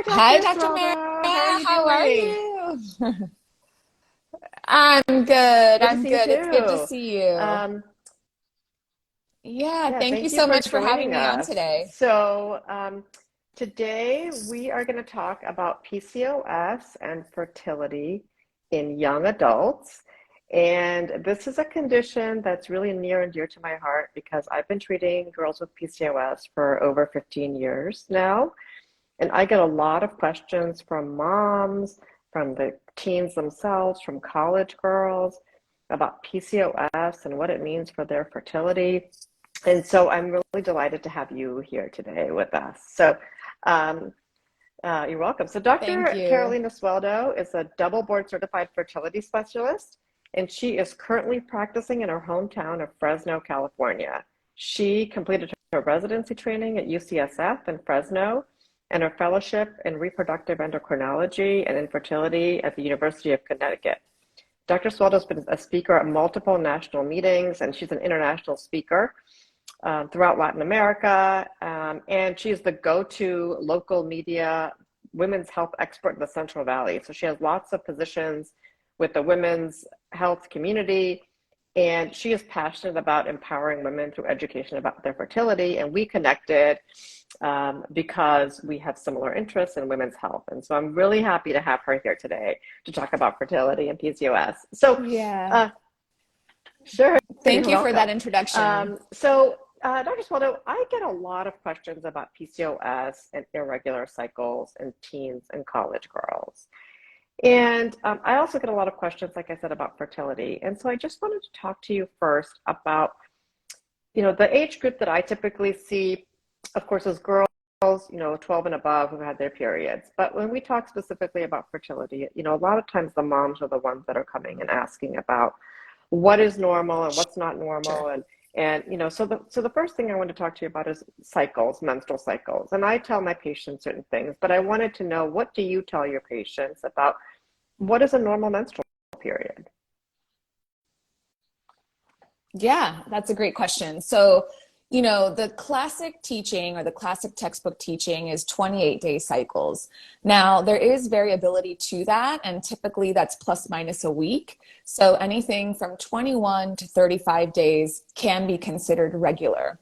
Hi, Dr. Dr. Mehra. Swallow. How are you How are doing? you? I'm good. Good to I'm see you good. It's good to too. see you. Um, Yeah, yeah, thank you thank you so for much for having joining me on us. today. Today we are going to talk about PCOS and fertility in young adults. And this is a condition that's really near and dear to my heart because I've been treating girls with PCOS for over 15 years now. And I get a lot of questions from moms, from the teens themselves, from college girls about PCOS and what it means for their fertility. And so I'm really delighted to have you here today with us. Um, you're welcome. So Thank Dr. you. Carolina Sweldo is a double board certified fertility specialist, and she is currently practicing in her hometown of Fresno, California. She completed her residency training at UCSF in Fresno and her fellowship in reproductive endocrinology and infertility at the University of Connecticut. Dr. Swaldo has been a speaker at multiple national meetings, and she's an international speaker throughout Latin America. And she's the go-to local media women's health expert in the Central Valley. So she has lots of positions with the women's health community. And she is passionate about empowering women through education about their fertility. And we connected because we have similar interests in women's health. And so I'm really happy to have her here today to talk about fertility and PCOS. Yeah. Sure, Thank you're you for that welcome. introduction. Dr. Swaldo, I get a lot of questions about PCOS and irregular cycles in teens and college girls. And I also get a lot of questions, like I said, about fertility. And so I just wanted to talk to you first about, the age group that I typically see, of course, is girls, 12 and above who had their periods. But when we talk specifically about fertility, a lot of times the moms are the ones that are coming and asking about what is normal and what's not normal. Sure. So the first thing I want to talk to you about is cycles, menstrual cycles. And I tell my patients certain things, but I wanted to know, what do you tell your patients about what is a normal menstrual period? Yeah, that's a great question. The classic teaching or the classic textbook teaching is 28-day cycles. Now, there is variability to that, and typically that's plus minus a week. So anything from 21 to 35 days can be considered regular.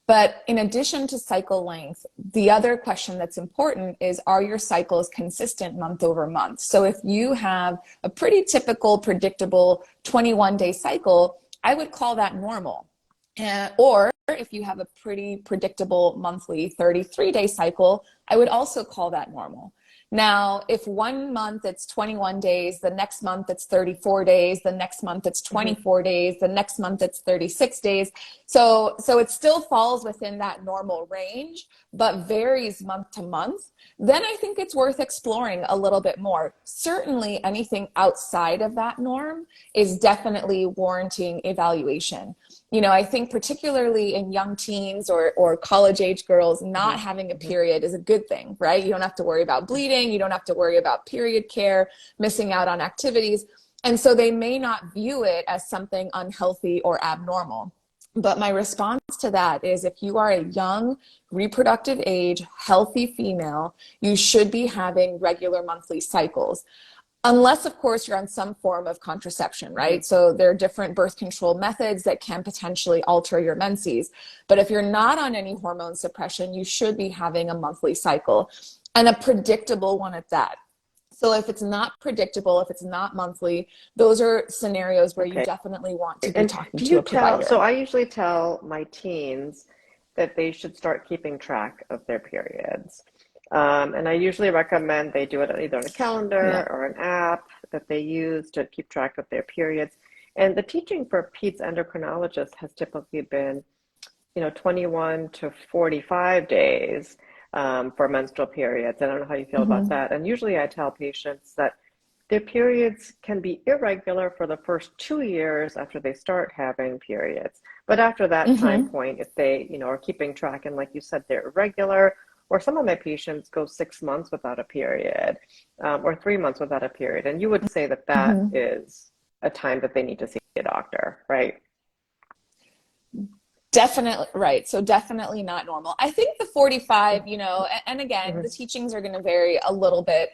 But in addition to cycle length, the other question that's important is, are your cycles consistent month over month? So if you have a pretty typical, predictable 21-day cycle, I would call that normal. Or if you have a pretty predictable monthly 33-day cycle, I would also call that normal. Now, if one month it's 21 days, the next month it's 34 days, the next month it's Mhm. 24 days, the next month it's 36 days. So it still falls within that normal range, but varies month to month. Then I think it's worth exploring a little bit more. Certainly anything outside of that norm is definitely warranting evaluation. I think particularly in young teens or college age girls, not Mhm. having a Mhm. period is a good thing, right? You don't have to worry about bleeding. You don't have to worry about period care, missing out on activities. And so they may not view it as something unhealthy or abnormal. But my response to that is, if you are a young, reproductive age, healthy female, you should be having regular monthly cycles. Unless, of course, you're on some form of contraception, Mhm. right? So there are different birth control methods that can potentially alter your menses. But if you're not on any hormone suppression, you should be having a monthly cycle, and a predictable one at that. So if it's not predictable, if it's not monthly, those are scenarios where you Okay. definitely want to be And talking do to you a tell, so provider. I usually tell my teens that they should start keeping track of their periods. And I usually recommend they do it either on a Yeah. calendar or an app that they use to keep track of their periods. And the teaching for peds endocrinologists has typically been, 21 to 45 days for menstrual periods. I don't know how you feel about Mm-hmm. that. And usually I tell patients that their periods can be irregular for the first 2 years after they start having periods. But after that time Mm-hmm. point, if they, are keeping track, and like you said, they're irregular, or some of my patients go 6 months without a period, or 3 months without a period. And you would say that that Mm-hmm. is a time that they need to see a doctor, right? Definitely, right. So definitely not normal. I think the 45, and again, the Mm-hmm. teachings are going to vary a little bit.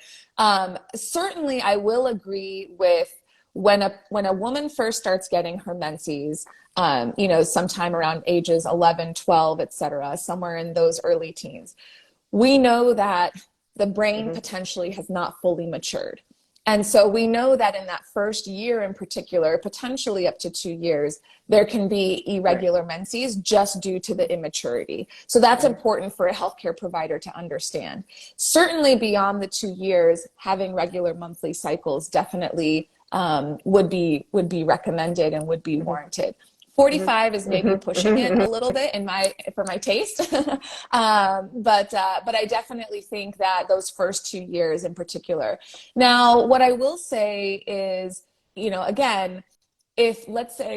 Certainly, I will agree with when a woman first starts getting her menses, sometime around ages 11, 12, et cetera, somewhere in those early teens, we know that the brain Mm-hmm. potentially has not fully matured. And so we know that in that first year in particular, potentially up to 2 years, there can be Right. irregular menses just due to the immaturity. So that's Mm-hmm. important for a healthcare provider to understand. Certainly beyond the 2 years, having regular monthly cycles definitely would be recommended and would be Mm-hmm. warranted. Mm-hmm. 45 is maybe Mm-hmm. pushing it Mm-hmm. a little bit for my taste. But I definitely think that those first 2 years in particular. Now, what I will say is, again, if let's say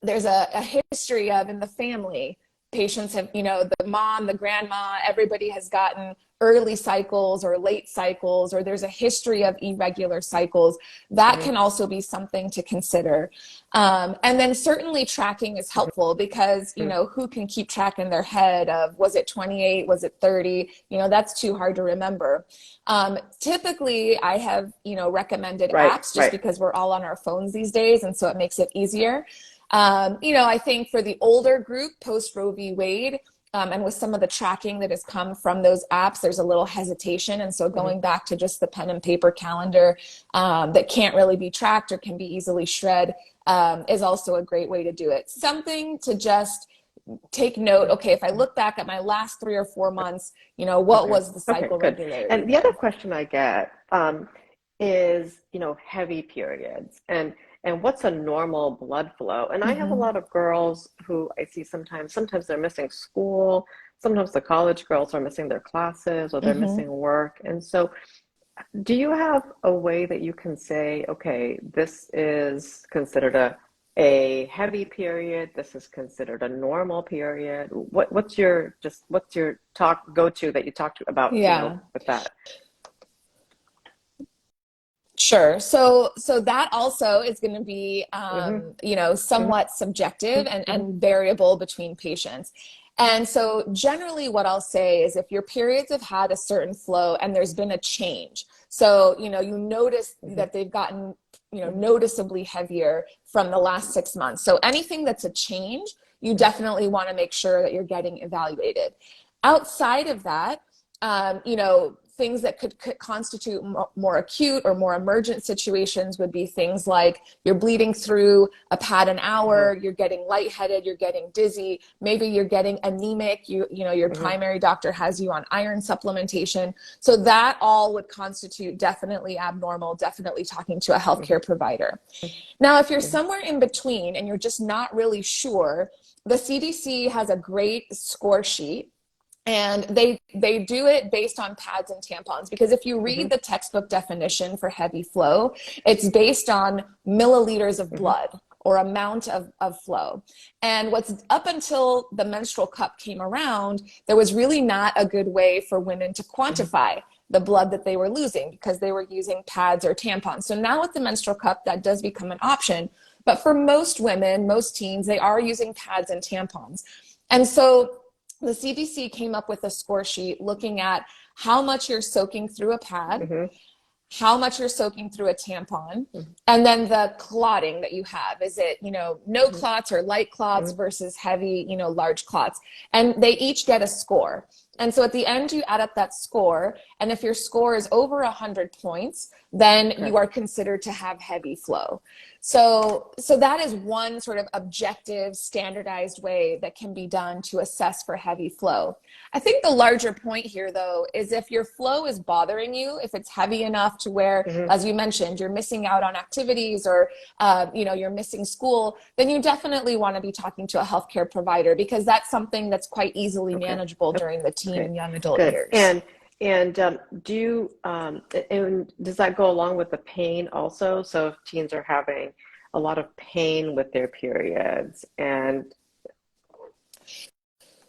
there's a history of in the family, patients have, the mom, the grandma, everybody has gotten early cycles or late cycles, or there's a history of irregular cycles, that Mm-hmm. can also be something to consider. And then certainly tracking is helpful because, who can keep track in their head of, was it 28, was it 30? That's too hard to remember. Typically, I have, recommended Right. apps just Right. because we're all on our phones these days, and so it makes it easier. I think for the older group, post Roe v. Wade, and with some of the tracking that has come from those apps, there's a little hesitation. And so Mm-hmm. going back to just the pen and paper calendar that can't really be tracked or can be easily shred is also a great way to do it. Something to just take note. Okay, if I look back at my last 3 or 4 months, what Okay. was the Okay, cycle good. regularity And the other there? question I get is, heavy periods and what's a normal blood flow? And I have a Mm-hmm. lot of girls who I see sometimes they're missing school, sometimes the college girls are missing their classes or they're Mm-hmm. missing work. And so do you have a way that you can say, okay, this is considered a heavy period, this is considered a normal period? What's your talk go to that you talk to about, Yeah. with that? Sure. So that also is going to be, Mm-hmm. somewhat subjective and, Mm-hmm. and variable between patients. And so generally what I'll say is if your periods have had a certain flow and there's been a change, so, you notice Mm-hmm. that they've gotten, noticeably heavier from the last 6 months. So anything that's a change, you definitely want to make sure that you're getting evaluated. Outside of that, things that could constitute more acute or more emergent situations would be things like you're bleeding through a pad an Mm-hmm. hour, you're getting lightheaded, you're getting dizzy, maybe you're getting anemic, your Mm-hmm. primary doctor has you on iron supplementation. So that all would constitute definitely abnormal, definitely talking to a Mm-hmm. healthcare provider. Now, if you're Mm-hmm. somewhere in between and you're just not really sure, the CDC has a great score sheet, and they do it based on pads and tampons, because if you read Mm-hmm. the textbook definition for heavy flow, it's based on milliliters of Mm-hmm. blood or amount of flow. And what's up until the menstrual cup came around, there was really not a good way for women to Mm-hmm. quantify the blood that they were losing because they were using pads or tampons. So now with the menstrual cup, that does become an option. But for most women, most teens, they are using pads and tampons. And so the CDC came up with a score sheet looking at how much you're soaking through a pad, Mm-hmm. how much you're soaking through a tampon, Mm-hmm. and then the clotting that you have. Is it, no Mm-hmm. clots or light clots Mm-hmm. versus heavy, large clots? And they each get a score. And so at the end, you add up that score. And if your score is over 100 points, then Okay. you are considered to have heavy flow. So that is one sort of objective, standardized way that can be done to assess for heavy flow. I think the larger point here, though, is if your flow is bothering you, if it's heavy enough to where, Mm-hmm. as you mentioned, you're missing out on activities or, you're missing school, then you definitely want to be talking to a healthcare provider, because that's something that's quite easily Okay. manageable during the teen Okay. and young adult Good. years. And do you and does that go along with the pain also? So if teens are having a lot of pain with their periods and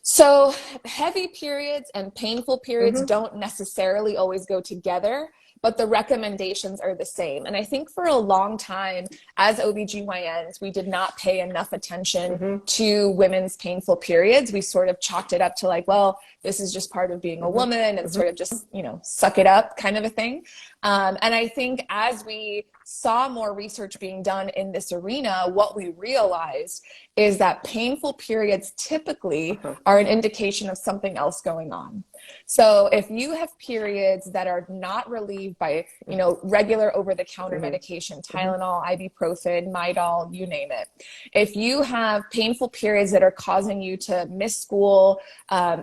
So heavy periods and painful periods mm-hmm. don't necessarily always go together, but the recommendations are the same. And I think for a long time, as OBGYNs, we did not pay enough attention to women's painful periods. We sort of chalked it up to like, well, this is just part of being a woman, and sort of just, you know, suck it up kind of a thing. And I think as we saw more research being done in this arena, what we realized is that painful periods typically are an indication of something else going on. So if you have periods that are not relieved by, you know, regular over-the-counter medication, Tylenol, ibuprofen, Midol, you name it. If you have painful periods that are causing you to miss school,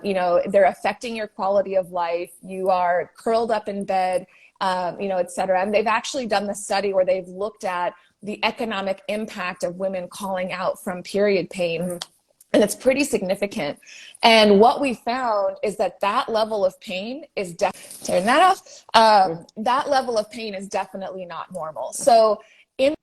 you know, they're affecting your quality of life, you are curled up in bed, you know, et cetera. And they've actually done the study where they've looked at the economic impact of women calling out from period pain. And it's pretty significant. And what we found is that that level of pain is turn that off. That level of pain is definitely not normal. So in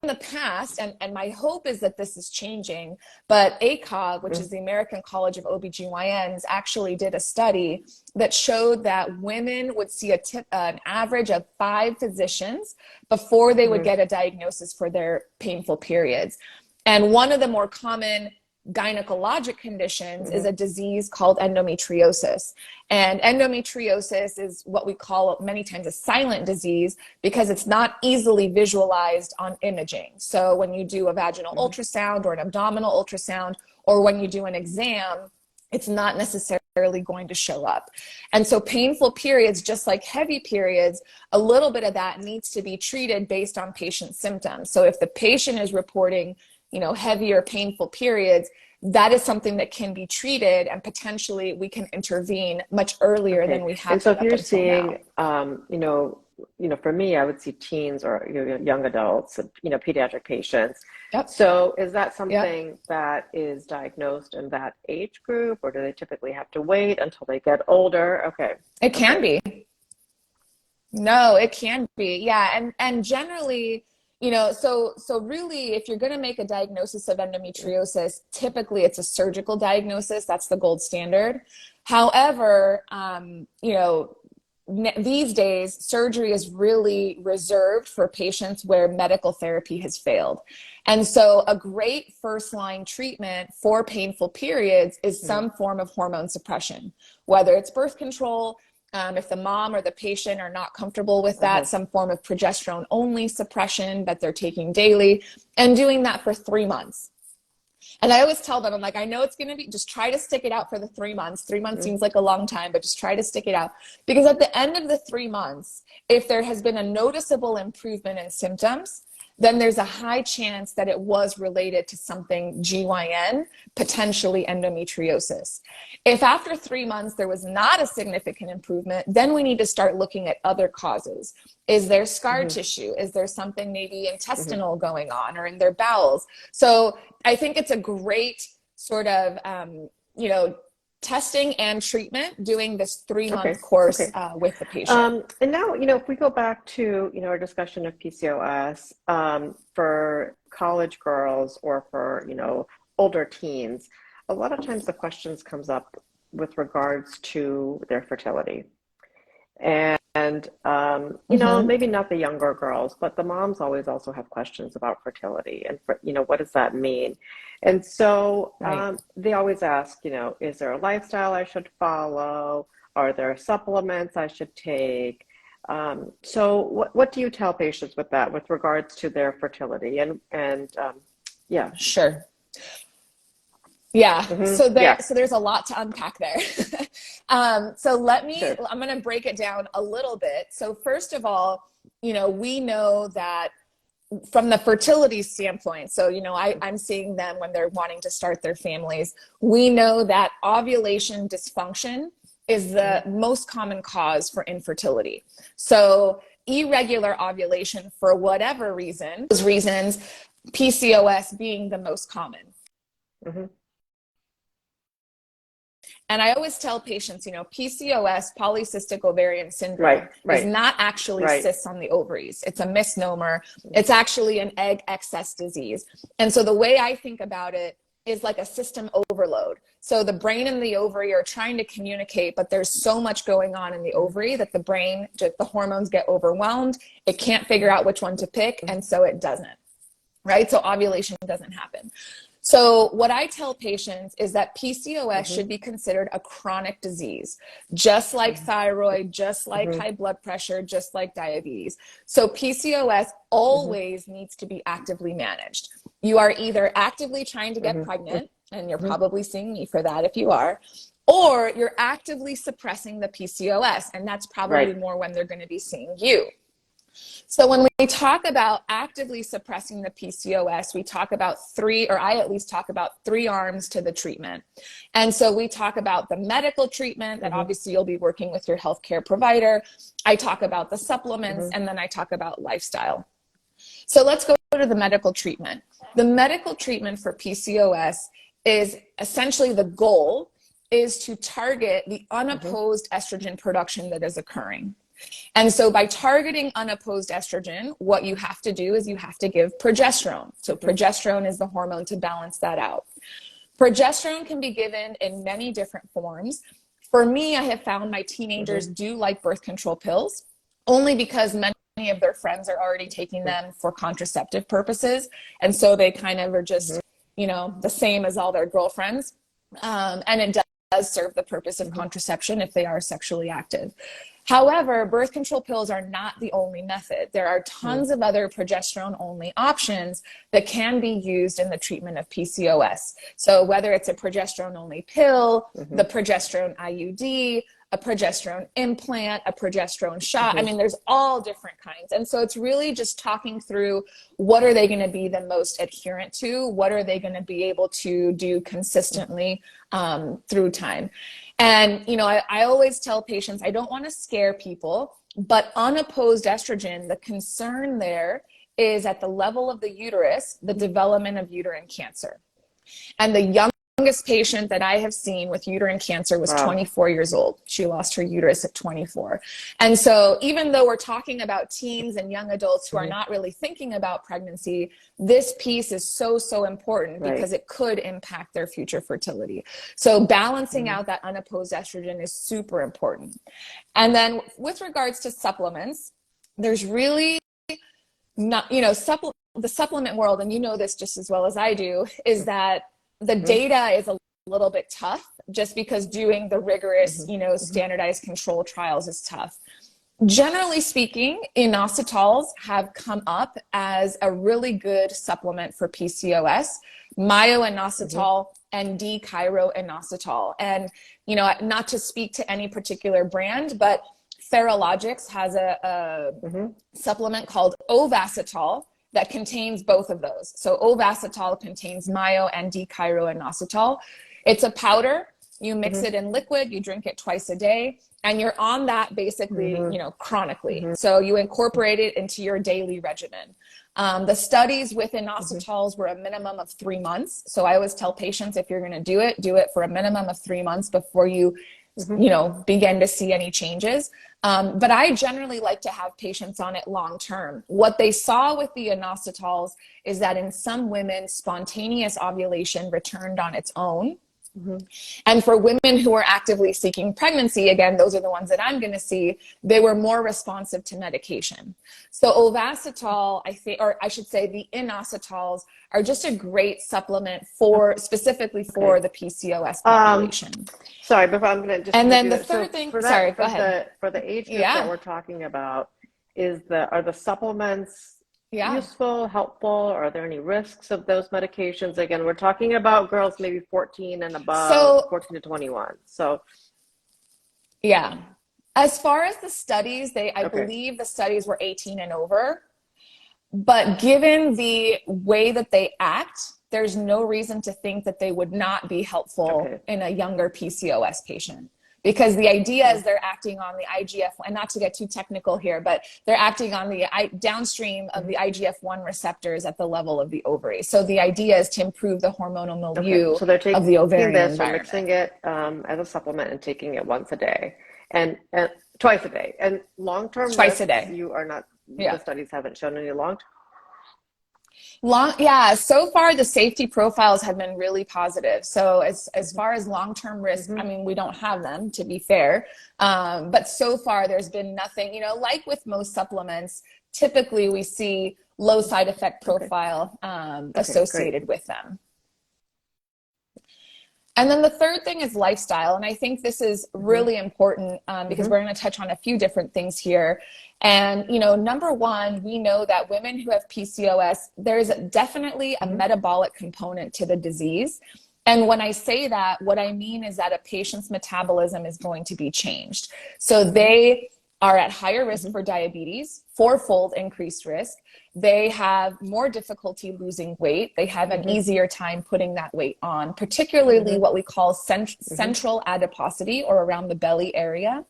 the past, and my hope is that this is changing, but ACOG, which is the American College of OBGYNs, actually did a study that showed that women would see an average of 5 physicians before they would get a diagnosis for their painful periods. And one of the more common gynecologic conditions is a disease called endometriosis. And endometriosis is what we call many times a silent disease because it's not easily visualized on imaging. So when you do a vaginal ultrasound or an abdominal ultrasound, or when you do an exam, it's not necessarily going to show up. And so painful periods, just like heavy periods, a little bit of that needs to be treated based on patient symptoms. So if the patient is reporting, you know, heavier painful periods, that is something that can be treated, and potentially we can intervene much earlier than we have. And so if you're seeing, you know, for me, I would see teens or young adults, you know, pediatric patients. So is that something that is diagnosed in that age group, or do they typically have to wait until they get older? It can be. No, it can be. Yeah. And generally, you know, so really, if you're going to make a diagnosis of endometriosis, typically it's a surgical diagnosis. That's the gold standard. However, you know, these days, surgery is really reserved for patients where medical therapy has failed. And so a great first-line treatment for painful periods is some form of hormone suppression, whether it's birth control, if the mom or the patient are not comfortable with that, some form of progesterone only suppression that they're taking daily, and doing that for 3 months. And I always tell them, I'm like, I know it's going to be, just try to stick it out for the 3 months. 3 months seems like a long time, but just try to stick it out. Because at the end of the 3 months, if there has been a noticeable improvement in symptoms, then there's a high chance that it was related to something GYN, potentially endometriosis. If after 3 months there was not a significant improvement, then we need to start looking at other causes. Is there scar tissue? Is there something maybe intestinal going on, or in their bowels? So I think it's a great sort of, you know, testing and treatment, doing this 3-month course with the patient. And now, you know, if we go back to, you know, our discussion of PCOS for college girls or for, you know, older teens, a lot of times the questions comes up with regards to their fertility. And you know, maybe not the younger girls, but the moms always also have questions about fertility and, you know, what does that mean? And so they always ask, you know, is there a lifestyle I should follow? Are there supplements I should take? So what do you tell patients with that, with regards to their fertility? And yeah. Sure. Yeah. So there's a lot to unpack there. So I'm going to break it down a little bit. So first of all, you know, we know that from the fertility standpoint, so, you know, I'm seeing them when they're wanting to start their families. We know that ovulation dysfunction is the most common cause for infertility. So irregular ovulation, for whatever reason, those reasons, PCOS being the most common. And I always tell patients, you know, PCOS, polycystic ovarian syndrome, is not actually cysts on the ovaries. It's a misnomer. It's actually an egg excess disease. And so the way I think about it is like a system overload. So the brain and the ovary are trying to communicate, but there's so much going on in the ovary that the brain, just the hormones get overwhelmed. It can't figure out which one to pick, and so it doesn't, right? So ovulation doesn't happen. So what I tell patients is that PCOS should be considered a chronic disease, just like thyroid, just like high blood pressure, just like diabetes. So PCOS always needs to be actively managed. You are either actively trying to get pregnant, and you're probably seeing me for that if you are, or you're actively suppressing the PCOS, and that's probably more when they're going to be seeing you. So when we talk about actively suppressing the PCOS, we talk about three, or I at least talk about three arms to the treatment. And so we talk about the medical treatment that obviously you'll be working with your healthcare provider. I talk about the supplements, and then I talk about lifestyle. So let's go to the medical treatment. The medical treatment for PCOS is essentially, the goal is to target the unopposed estrogen production that is occurring. And so by targeting unopposed estrogen, what you have to do is you have to give progesterone. So progesterone is the hormone to balance that out. Progesterone can be given in many different forms. For me, I have found my teenagers do like birth control pills, only because many of their friends are already taking them for contraceptive purposes. And so they kind of are just, you know, the same as all their girlfriends. And it does serve the purpose of contraception if they are sexually active. However, birth control pills are not the only method. There are tons of other progesterone-only options that can be used in the treatment of PCOS. So whether it's a progesterone-only pill, the progesterone IUD, a progesterone implant, a progesterone shot. I mean, there's all different kinds. And so it's really just talking through, what are they going to be the most adherent to? What are they going to be able to do consistently through time? And, you know, I always tell patients, I don't want to scare people, but unopposed estrogen, the concern there is at the level of the uterus, the development of uterine cancer. And the youngest patient that I have seen with uterine cancer was 24 years old. She lost her uterus at 24. And so even though we're talking about teens and young adults who are not really thinking about pregnancy, this piece is so, so important because it could impact their future fertility. So balancing out that unopposed estrogen is super important. And then with regards to supplements, there's really not, you know, the supplement world, and you know this just as well as I do, is that the data is a little bit tough, just because doing the rigorous, you know, standardized control trials is tough. Generally speaking, inositols have come up as a really good supplement for PCOS, myo-inositol and D-chiro-inositol. And, you know, not to speak to any particular brand, but Theralogics has a supplement called Ovasitol that contains both of those. So Ovasitol contains myo and D-chiro-inositol. It's a powder. You mix it in liquid, you drink it twice a day, and you're on that basically, you know, chronically. So you incorporate it into your daily regimen. The studies with inositols were a minimum of 3 months. So I always tell patients, if you're going to do it for a minimum of 3 months before you, you know, begin to see any changes. But I generally like to have patients on it long term. What they saw with the inositols is that in some women, spontaneous ovulation returned on its own. And for women who are actively seeking pregnancy, again, those are the ones that I'm going to see, they were more responsive to medication. So Ovasitol, I think, or I should say the inositols, are just a great supplement for, specifically for the PCOS population. Sorry, but I'm going to just. And then the third thing, sorry, go ahead. For the age group that we're talking about, are the supplements useful, helpful? Are there any risks of those medications? Again, we're talking about girls maybe 14 and above, 14 to 21. So, yeah. As far as the studies, I believe the studies were 18 and over. But given the way that they act, there's no reason to think that they would not be helpful in a younger PCOS patient. Because the idea is they're acting on the IGF, and not to get too technical here, but they're acting on the downstream of the IGF-1 receptors at the level of the ovary. So the idea is to improve the hormonal milieu so they're taking of the ovarian this environment. Or mixing it as a supplement and taking it once a day and twice a day. And long-term twice a day. You are not, the studies haven't shown any long-term. Yeah, so far the safety profiles have been really positive. So as far as long-term risk, I mean, we don't have them, to be fair. But so far there's been nothing, like with most supplements, typically we see low side effect Okay. profile Okay, great. associated with them. And then the third thing is lifestyle. And I think this is Mm-hmm. really important because Mm-hmm. we're going to touch on a few different things here. And, number one, we know that women who have PCOS, there's definitely a Mm-hmm. metabolic component to the disease. And when I say that, what I mean is that a patient's metabolism is going to be changed. So Mm-hmm. they are at higher risk Mm-hmm. for diabetes, fourfold increased risk. They have more difficulty losing weight. They have an Mm-hmm. easier time putting that weight on, particularly Mm-hmm. what we call Mm-hmm. central adiposity or around the belly area.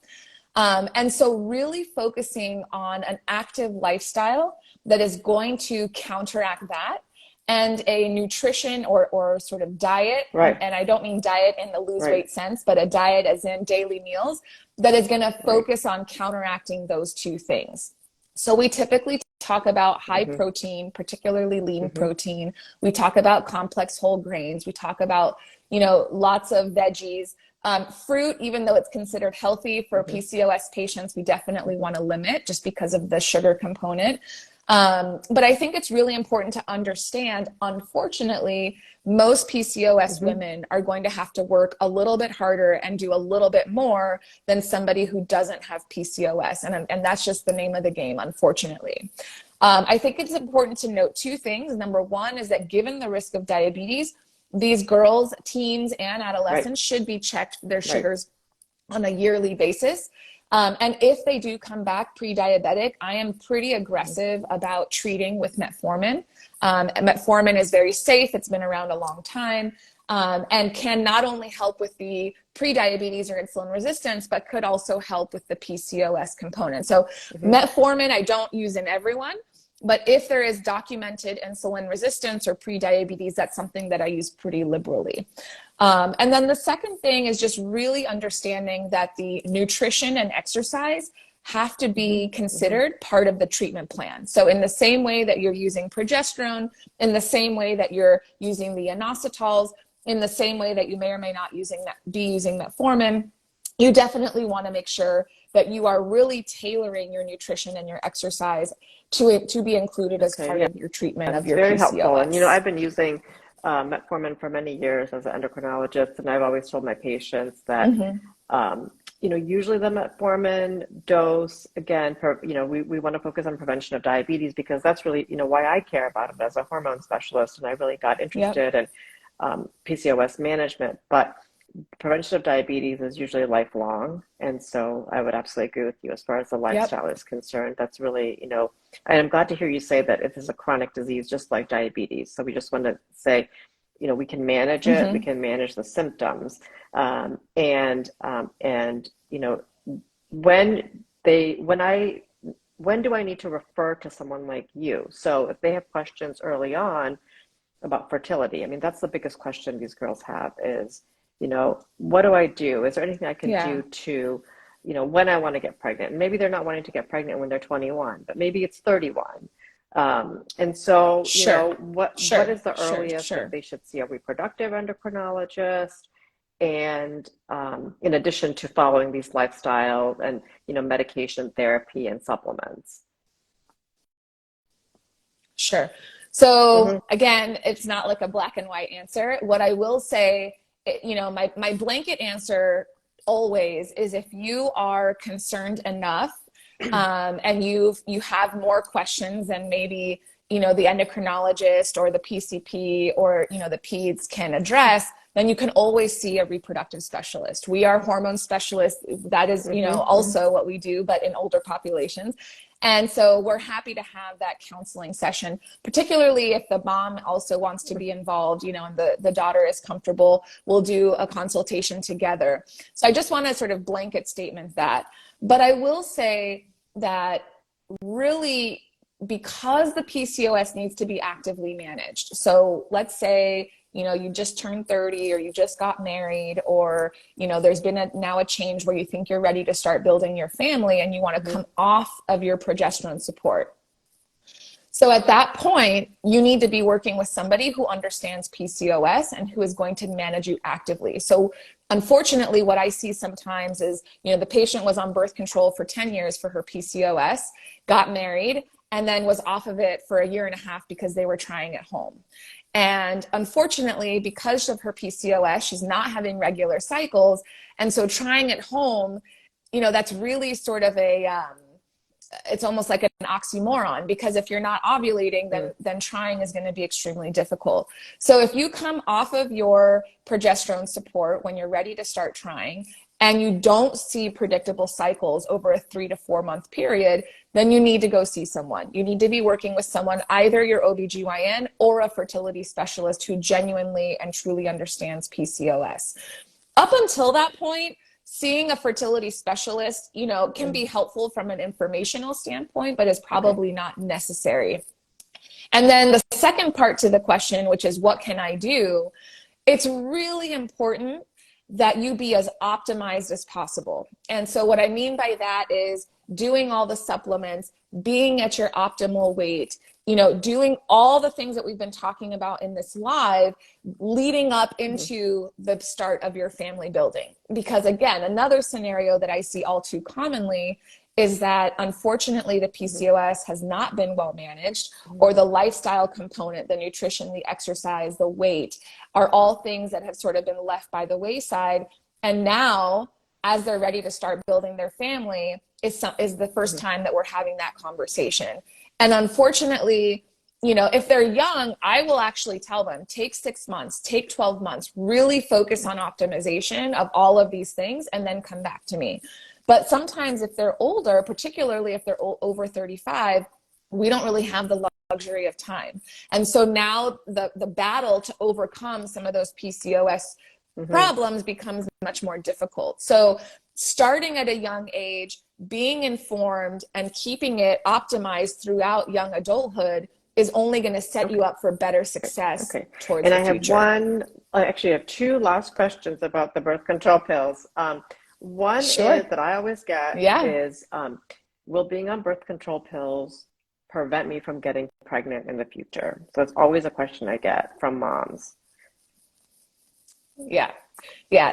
And so really focusing on an active lifestyle that is going to counteract that, and a nutrition or sort of diet. Right. And I don't mean diet in the lose Right. weight sense, but a diet as in daily meals that is going to Right. focus on counteracting those two things. So we typically talk about high Mm-hmm. protein, particularly lean Mm-hmm. protein. We talk about complex whole grains. We talk about, lots of veggies. Fruit, even though it's considered healthy for Mm-hmm. PCOS patients, we definitely Mm-hmm. want to limit just because of the sugar component. But I think it's really important to understand, unfortunately, most PCOS Mm-hmm. women are going to have to work a little bit harder and do a little bit more than somebody who doesn't have PCOS. And that's just the name of the game, unfortunately. I think it's important to note two things. Number one is that given the risk of diabetes, these girls, teens, and Right. adolescents should be checked their Right. sugars on a yearly basis. And if they do come back pre-diabetic, I am pretty Mm-hmm. aggressive about treating with metformin. And metformin is very safe. It's been around a long time, and can not only help with the pre-diabetes or insulin resistance, but could also help with the PCOS component. So Mm-hmm. metformin, I don't use in everyone. But if there is documented insulin resistance or pre-diabetes, that's something that I use pretty liberally. And then the second thing is just really understanding that the nutrition and exercise have to Mm-hmm. be Mm-hmm. considered part of the treatment plan. So in the same way that you're using progesterone, in the same way that you're using the inositols, in the same way that you may or may not be using metformin, you definitely want to make sure that you are really tailoring your nutrition and your exercise to be included as Okay. part Yeah, of your treatment of that's your very helpful. And PCOS. I've been using metformin for many years as an endocrinologist, and I've always told my patients that Mm-hmm. um, usually the metformin dose, again, for we want to focus on prevention of diabetes because that's really why I care about it as a hormone specialist, and I really got Yep. interested in PCOS management. But prevention of diabetes is usually lifelong. And so I would absolutely agree with you as far as the Yep. lifestyle is concerned. That's really, and I'm glad to hear you say that it is a chronic disease just like diabetes. So we just want to say, we can manage it, we Mm-hmm. can manage the symptoms. And when they, when do I need to refer to someone like you? So if they have questions early on about fertility, I mean, that's the biggest question these girls have is, what do I do? Is there anything I can Yeah. do to, when I want to get pregnant? And maybe they're not wanting to get pregnant when they're 21, but maybe it's 31. And so, Sure. what Sure. is the Sure. earliest that Sure. they should see a reproductive endocrinologist? And in addition to following these lifestyle and, medication therapy and supplements. Sure. So Mm-hmm. again, it's not like a black and white answer. What I will say, my blanket answer always is if you are concerned enough, and you have more questions than maybe, the endocrinologist or the PCP or, the peds can address, then you can always see a reproductive specialist. We are hormone specialists. That is, Mm-hmm. Mm-hmm. also what we do, but in older populations. And so we're happy to have that counseling session, particularly if the mom also wants to be involved, and the daughter is comfortable, we'll do a consultation together. So I just want to sort of blanket statement that. But I will say that really, because the PCOS needs to be actively managed. So let's say, you just turned 30 or you just got married, or, there's been now a change where you think you're ready to start building your family and you want to Mm-hmm. come off of your progesterone support. So at that point, you need to be working with somebody who understands PCOS and who is going to manage you actively. So unfortunately, what I see sometimes is, the patient was on birth control for 10 years for her PCOS, got married, and then was off of it for a year and a half because they were trying at home. And unfortunately, because of her PCOS, she's not having regular cycles. And so trying at home, that's really sort of it's almost like an oxymoron, because if you're not ovulating, then trying is going to be extremely difficult. So if you come off of your progesterone support when you're ready to start trying, and you don't see predictable cycles over a 3 to 4 month period, then you need to go see someone. You need to be working with someone, either your OBGYN or a fertility specialist who genuinely and truly understands PCOS. Up until that point, seeing a fertility specialist, can be helpful from an informational standpoint, but is probably not necessary. And then the second part to the question, which is what can I do? It's really important that you be as optimized as possible. And so what I mean by that is doing all the supplements, being at your optimal weight, doing all the things that we've been talking about in this live, leading up into the start of your family building. Because again, another scenario that I see all too commonly is that unfortunately the PCOS has not been well managed, or the lifestyle component, the nutrition, the exercise, the weight, are all things that have sort of been left by the wayside. And now, as they're ready to start building their family, is the first time that we're having that conversation. And unfortunately, if they're young, I will actually tell them, take 6 months, take 12 months, really focus on optimization of all of these things, and then come back to me. But sometimes if they're older, particularly if they're over 35, we don't really have the luxury of time. And so now the battle to overcome some of those PCOS problems becomes much more difficult. So starting at a young age, being informed, and keeping it optimized throughout young adulthood is only going to set you up for better success towards the future. I actually have two last questions about the birth control pills. One is that I always get is, will being on birth control pills prevent me from getting pregnant in the future? So it's always a question I get from moms. Yeah.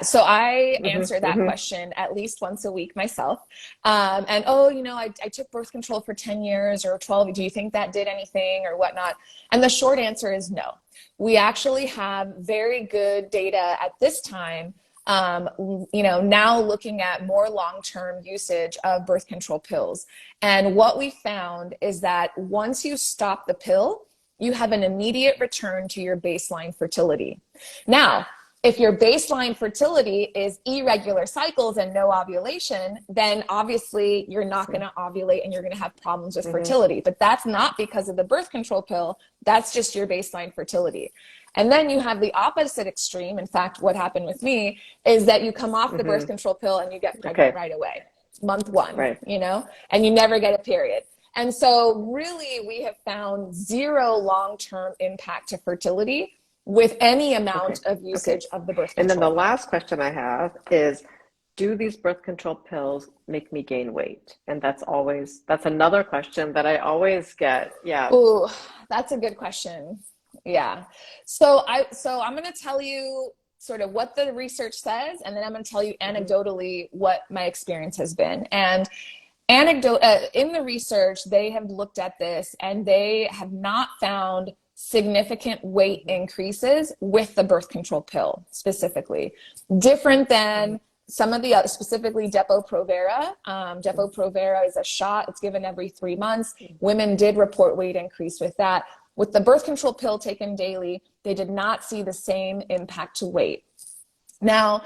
So I answer that question at least once a week myself. And, I took birth control for 10 years or 12. Do you think that did anything or whatnot? And the short answer is no. We actually have very good data at this time, now looking at more long-term usage of birth control pills. And what we found is that once you stop the pill, you have an immediate return to your baseline fertility. Now, if your baseline fertility is irregular cycles and no ovulation, then obviously you're not going to ovulate and you're going to have problems with fertility. But that's not because of the birth control pill. That's just your baseline fertility. And then you have the opposite extreme. In fact, what happened with me is that you come off the birth control pill and you get pregnant right away, month 1, and you never get a period. And so really we have found zero long-term impact to fertility with any amount of usage of the birth control. And then the last question I have is, do these birth control pills make me gain weight? And that's another question that I always get. Yeah. Ooh, that's a good question. Yeah. So I'm going to tell you sort of what the research says, and then I'm going to tell you anecdotally what my experience has been. And in the research, they have looked at this and they have not found significant weight increases with the birth control pill specifically, different than some of the other, specifically Depo-Provera. Depo-Provera is a shot. It's given every 3 months. Women did report weight increase with that. With the birth control pill taken daily, they did not see the same impact to weight. Now,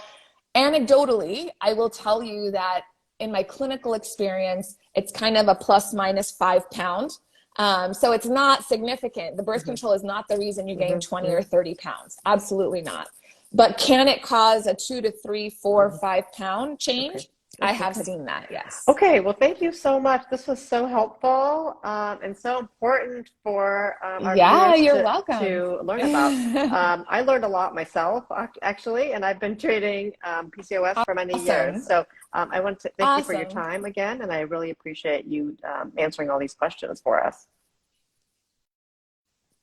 anecdotally, I will tell you that in my clinical experience, it's kind of a plus minus 5 pound. So it's not significant. The birth control is not the reason you gain 20 or 30 pounds. Absolutely not. But can it cause a 2 to 3, 4, 5 pound change? I have seen that, yes. Okay, well, thank you so much. This was so helpful and so important for our viewers welcome. to learn about. I learned a lot myself, actually, and I've been treating PCOS for many years. So I want to thank you for your time again, and I really appreciate you answering all these questions for us.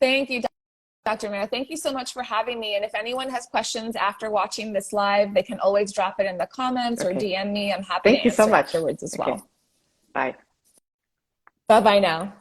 Thank you, Dr. Mehra. Thank you so much for having me. And if anyone has questions after watching this live, they can always drop it in the comments or Okay. DM me. I'm happy to Thank you so answer much. afterwards as Okay. well. Bye. Bye-bye now.